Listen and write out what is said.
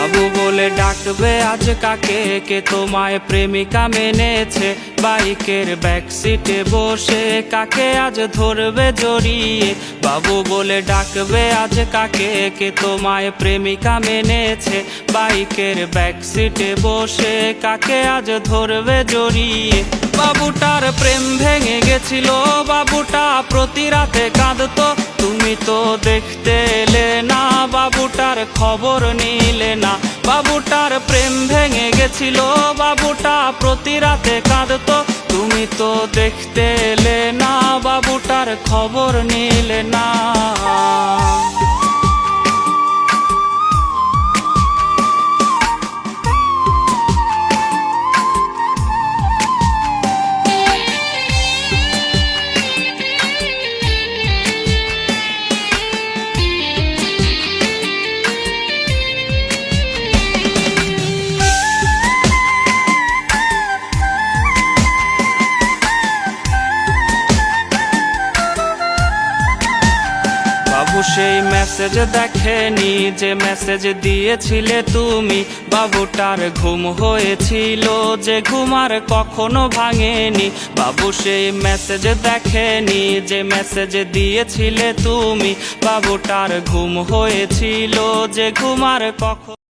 বাবু বলে ডাকবে আজ কাকে, কে তোমায় প্রেমিকা মেনেছে বাইকের ব্যাক সিটে বসে, কাকে আজ ধরবে জড়িয়ে। বাবু বলে ডাকবে আজ কাকে, কে তোমায় প্রেমিকা মেনেছে বাইকের ব্যাক সিটে বসে, কাকে আজ ধরবে জড়িয়ে। বাবুটার প্রেম ভেঙে গেছিল, বাবুটা প্রতি রাতে কাঁদতো, তুমি তো দেখতে এলে না, বাবুটার খবর নিলে না। বাবুটার প্রেম ভেঙে গেছিল, বাবুটা প্রতি রাতে কাঁদতো, তুমি তো দেখতে এলে না, বাবুটার খবর নিলে না। বাবু সেই মেসেজ দেখেনি যে মেসেজ দিয়েছিলে তুমি, বাবুটার ঘুম হয়েছিল যে ঘুম আর কখনো ভাঙেনি। বাবু সেই মেসেজ দেখেনি যে মেসেজ দিয়েছিলে তুমি, বাবুটার ঘুম হয়েছিল যে ঘুম আর কখনো